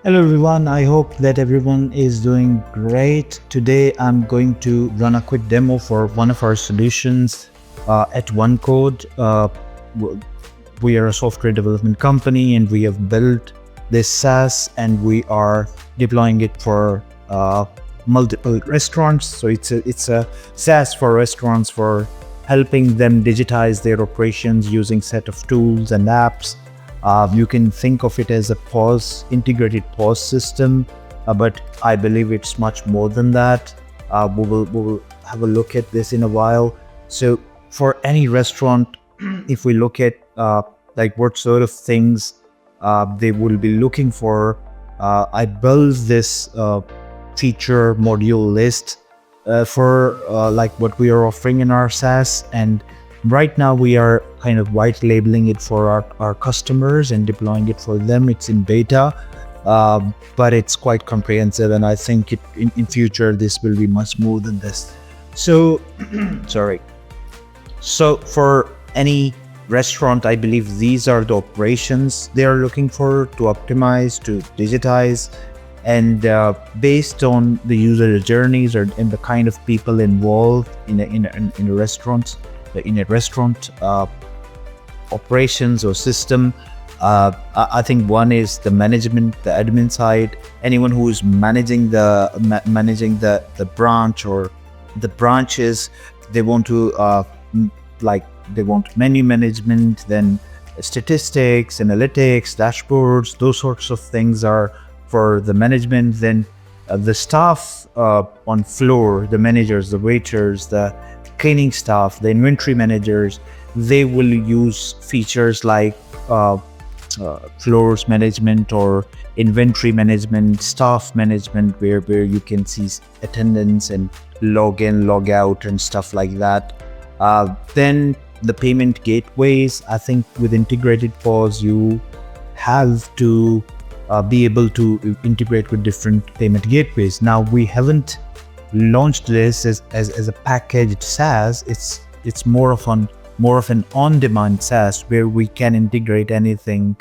Hello everyone, I hope that everyone is doing great. Today I'm going to run a quick demo for one of our solutions at Onekode. W- we are a software development company and we have built this SaaS and we are deploying it for multiple restaurants. So it's a SaaS for restaurants for helping them digitize their operations using set of tools and apps. You can think of it as a integrated POS system, but I believe it's much more than that. We will have a look at this in a while. So for any restaurant, if we look at like what sort of things they will be looking for, I built this feature module list for like what we are offering in our SaaS, and right now we are kind of white labeling it for our customers and deploying it for them. It's in beta, but it's quite comprehensive, and I think in future this will be much more than this. So sorry. So for any restaurant, I believe these are the operations they are looking for to optimize, to digitize, and based on the user journeys and the kind of people involved in a restaurant, operations or system. I think one is the management, the admin side. Anyone who is managing the branch or the branches, they want to they want menu management, then statistics, analytics, dashboards. Those sorts of things are for the management. Then the staff on floor, the managers, the waiters, the cleaning staff, the inventory managers, they will use features like floors management or inventory management, staff management, where you can see attendance and log in, log out and stuff like that. Then the payment gateways. I think with integrated POS, you have to be able to integrate with different payment gateways. Now we haven't launched this as a packaged SaaS. It's more of an on-demand SaaS where we can integrate anything,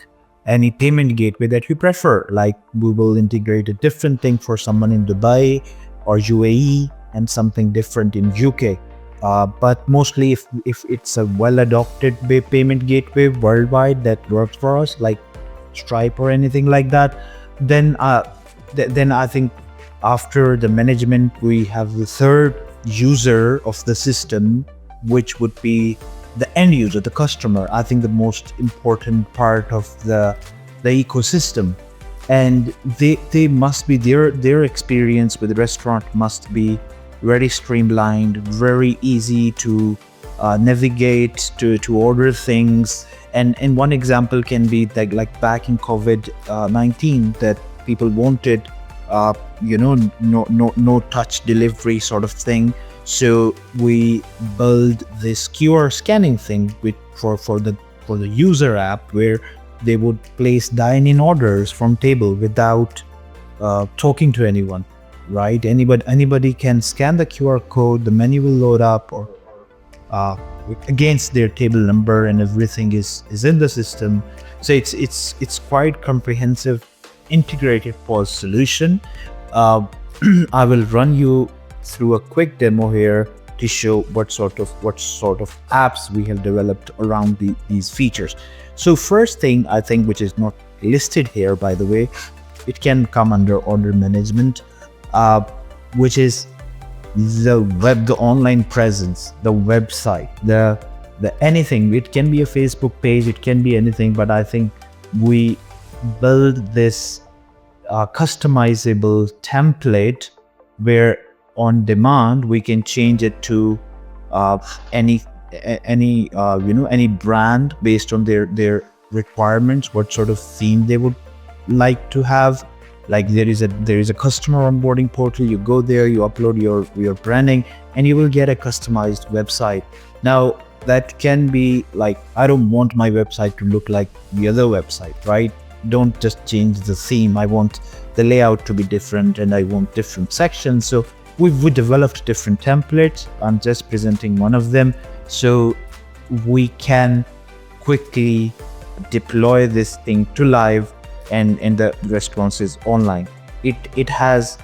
any payment gateway that we prefer. Like we will integrate a different thing for someone in Dubai or UAE and something different in UK. But mostly if it's a well-adopted payment gateway worldwide that works for us, like Stripe or anything like that, then I think after the management, we have the third user of the system, which would be the end user, the customer. I think the most important part of the ecosystem, and they must be their experience with the restaurant must be very streamlined, very easy to navigate, to order things. And one example can be that, like back in COVID-19, that people wanted no touch delivery sort of thing. So we build this QR scanning thing for the user app, where they would place dine-in orders from table without talking to anyone, right? Anybody can scan the QR code, the menu will load up or against their table number, and everything is in the system. So it's quite comprehensive integrated POS solution. I will run you through a quick demo here to show what sort of apps we have developed around these features. So first thing, I think, which is not listed here, by the way, it can come under order management, which is the online presence, the website, the anything. It can be a Facebook page, it can be anything, but I think we build this customizable template where on demand we can change it to any brand based on their requirements, what sort of theme they would like to have. Like there is a customer onboarding portal. You go there, you upload your branding, and you will get a customized website. Now that can be like, I don't want my website to look like the other website, right? Don't just change the theme. I want the layout to be different, and I want different sections. So we developed different templates. I'm just presenting one of them, so we can quickly deploy this thing to live and the response is online. It has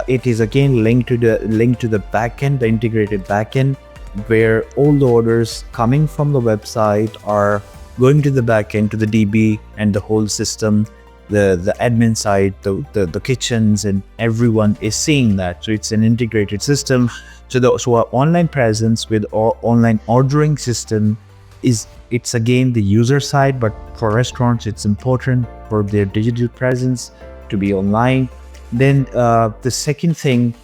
it is again linked to the backend, the integrated backend, where all the orders coming from the website are going to the backend, to the DB and the whole system, the admin side, the kitchens, and everyone is seeing that. So it's an integrated system. So our online presence with online ordering system it's again the user side, but for restaurants it's important for their digital presence to be online. Then the second thing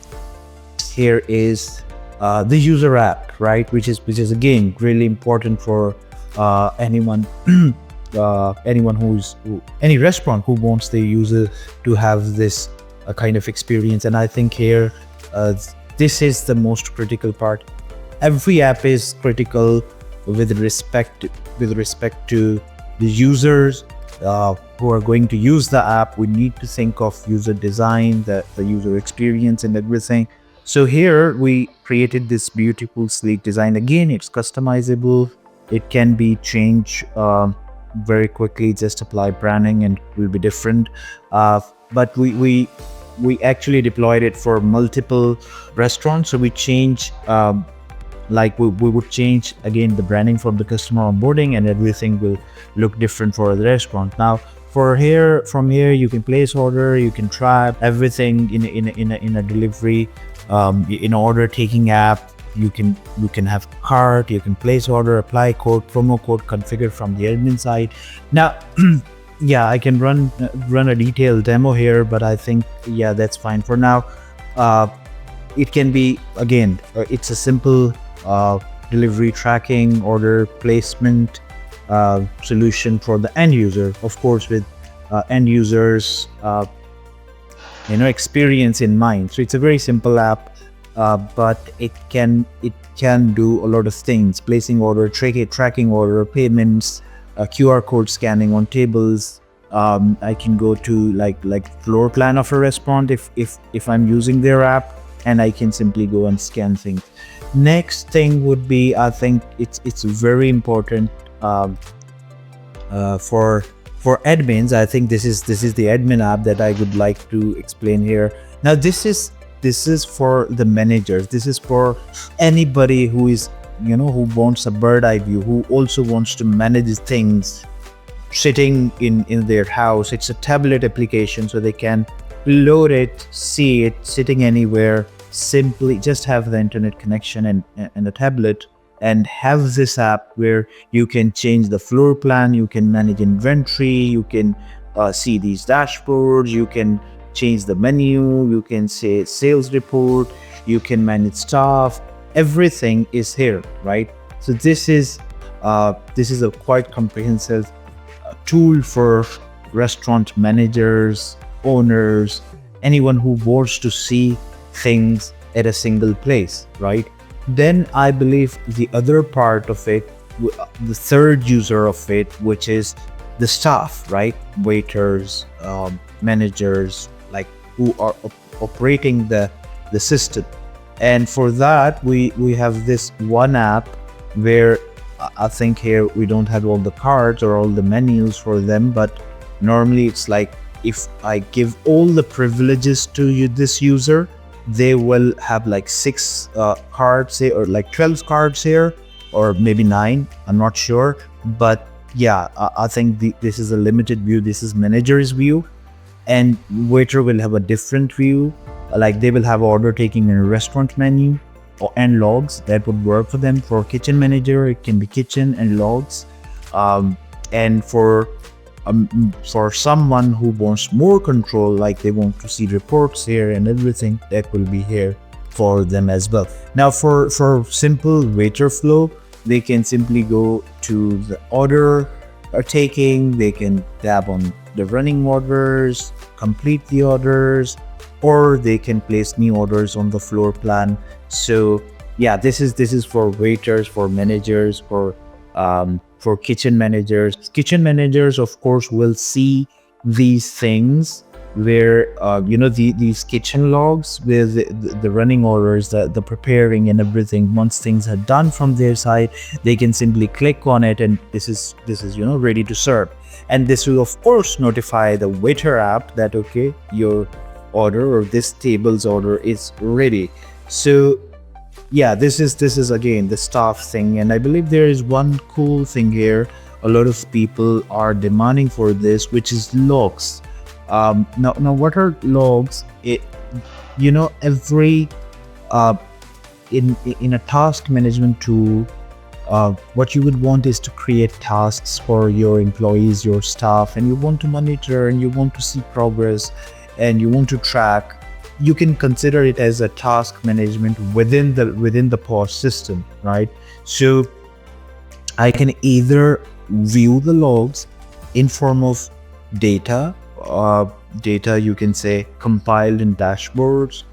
here is the user app, right? Which is again really important for anyone any restaurant who wants their user to have this kind of experience. And I think here this is the most critical part. Every app is critical with respect to the users who are going to use the app. We need to think of user design, the user experience and everything. So here we created this beautiful sleek design. Again, it's customizable. It can be changed very quickly. Just apply branding and it will be different. But we actually deployed it for multiple restaurants. So we change like we would change again the branding from the customer onboarding, and everything will look different for the restaurant. Now from here you can place order, you can track everything in a delivery in order taking app. You can have cart, you can place order, apply code, promo code, configure from the admin side. Now yeah, I can run a detailed demo here, but I think yeah, that's fine for now. It can be again it's a simple delivery tracking, order placement solution for the end user, of course with end users experience in mind. So it's a very simple app, but it can do a lot of things: placing order, tracking order, payments, QR code scanning on tables. I can go to like floor plan of a restaurant if I'm using their app, and I can simply go and scan things. Next thing would be, I think it's very important for admins. I think this is the admin app that I would like to explain here. Now this is for the managers. This is for anybody who is who wants a bird eye view, who also wants to manage things sitting in their house. It's a tablet application, so they can load it, see it sitting anywhere. Simply just have the internet connection and a tablet, and have this app where you can change the floor plan, you can manage inventory, you can see these dashboards, you can change the menu, you can say sales report, you can manage staff. Everything is here, right? So this is a quite comprehensive tool for restaurant managers, owners, anyone who wants to see things at a single place, right? Then I believe the other part of it, the third user of it, which is the staff, right? Waiters, managers, like who are operating the system. And for that, we have this one app where I think here we don't have all the cards or all the menus for them, but normally it's like if I give all the privileges to this user, they will have like 6 cards here, or like 12 cards here, or maybe 9, I'm not sure. But yeah, I think this is a limited view. This is manager's view, and waiter will have a different view. Like they will have order taking in a restaurant menu and logs. That would work for them. For kitchen manager, it can be kitchen and logs. And for someone who wants more control, like they want to see reports here and everything, that will be here for them as well. Now for simple waiter flow, they can simply go to the order taking, they can tap on the running orders, complete the orders, or they can place new orders on the floor plan. So yeah, this is for waiters, for managers, for kitchen managers. Kitchen managers, of course, will see these things where these kitchen logs with the running orders, the preparing and everything. Once things are done from their side, they can simply click on it, and this is ready to serve. and this will of course notify the waiter app that okay, your order or this table's order is ready. So yeah, this is again the staff thing, and I believe there is one cool thing here. A lot of people are demanding for this, which is logs. Now, what are logs? Every in a task management tool, what you would want is to create tasks for your employees, your staff, and you want to monitor and you want to see progress and you want to track. You can consider it as a task management within the POS system, right? So I can either view the logs in form of data, you can say compiled in dashboards,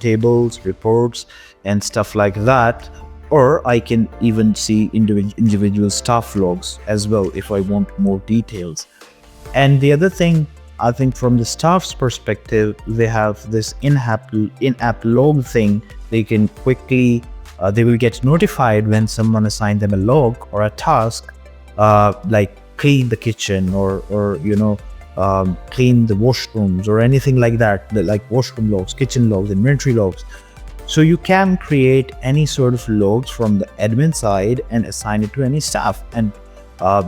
tables, reports, and stuff like that, or I can even see individual staff logs as well if I want more details. And the other thing, I think from the staff's perspective, they have this in-app log thing. They can quickly, they will get notified when someone assigns them a log or a task, like clean the kitchen or clean the washrooms or anything like that, like washroom logs, kitchen logs, inventory logs. So you can create any sort of logs from the admin side and assign it to any staff, and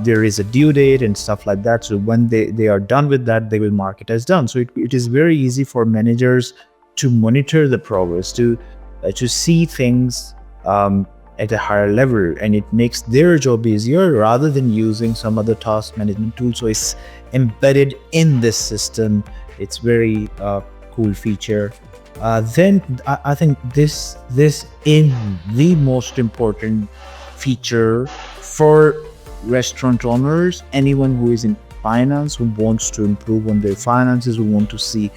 there is a due date and stuff like that. So when they are done with that, they will mark it as done. So it is very easy for managers to monitor the progress, to see things at a higher level, and it makes their job easier rather than using some other task management tool. So it's embedded in this system. It's very cool feature. Then I think this is the most important feature for restaurant owners, anyone who is in finance, who wants to improve on their finances, who want to see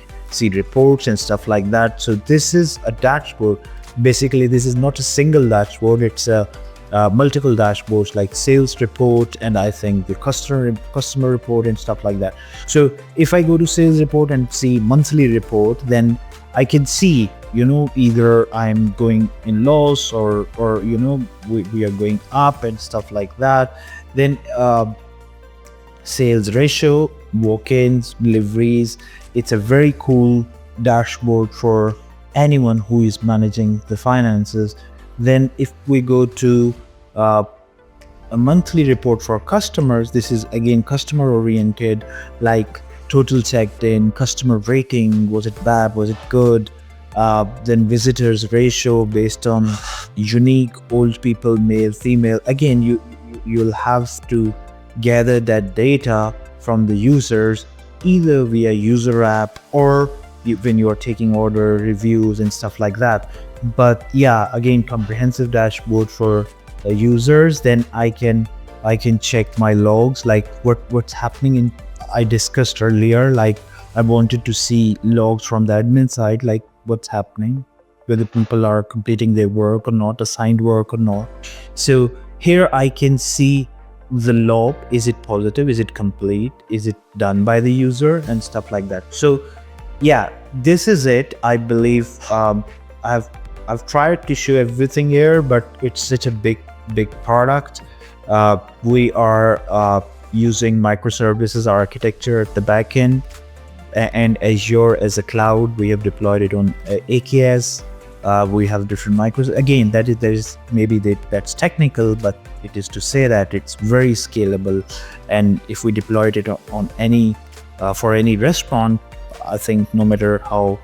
reports and stuff like that. So this is a dashboard. Basically, this is not a single dashboard, it's a multiple dashboards, like sales report, and I think the customer report and stuff like that. So if I go to sales report and see monthly report, then I can see, either I'm going in loss or we are going up and stuff like that. Then sales ratio, walk-ins, deliveries. It's a very cool dashboard for anyone who is managing the finances. Then if we go to a monthly report for customers, this is again customer oriented, like total checked in, customer rating, was it bad, was it good, then visitors ratio based on unique, old people, male, female. Again, you'll have to gather that data from the users, either via user app or when you are taking order reviews and stuff like that. But yeah, again, comprehensive dashboard for users. Then I can check my logs, like what's happening in, I discussed earlier, like I wanted to see logs from the admin side, like what's happening, whether people are completing their work or not, assigned work or not. So here I can see the log. Is it positive? Is it complete? Is it done by the user and stuff like that? So yeah, this is it. I believe I've tried to show everything here, but it's such a big product. We are using microservices architecture at the backend, and Azure as a cloud. We have deployed it on AKS. We have different micros. Again, that's technical, but it is to say that it's very scalable. And if we deployed it on any for any restaurant, I think no matter how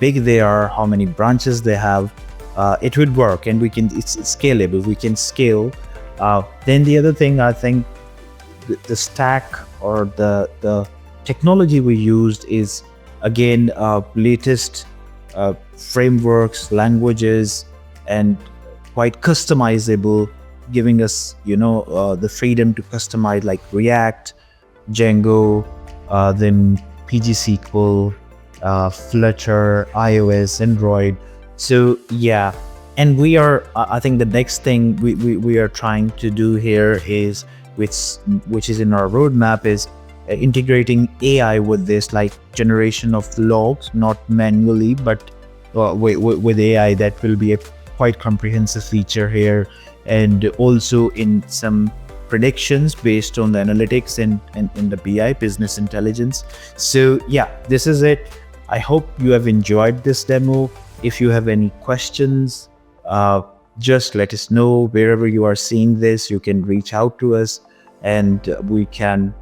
big they are, how many branches they have, it would work, and it's scalable. We can scale. Then the other thing, I think the stack or the technology we used is again latest frameworks, languages, and quite customizable, giving us the freedom to customize, like React, Django, then PGSQL, Flutter, iOS, Android. So yeah, and we are I think the next thing we are trying to do here is, which is in our roadmap, is integrating AI with this, like generation of logs, not manually, but with AI. That will be a quite comprehensive feature here. And also in some predictions based on the analytics and the BI, business intelligence. So yeah, this is it. I hope you have enjoyed this demo. If you have any questions, just let us know. Wherever you are seeing this, you can reach out to us, and we can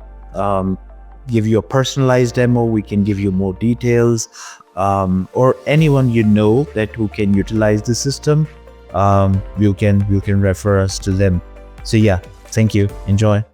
give you a personalized demo. We can give you more details, or anyone you know that who can utilize the system, you can refer us to them. So yeah, thank you. Enjoy.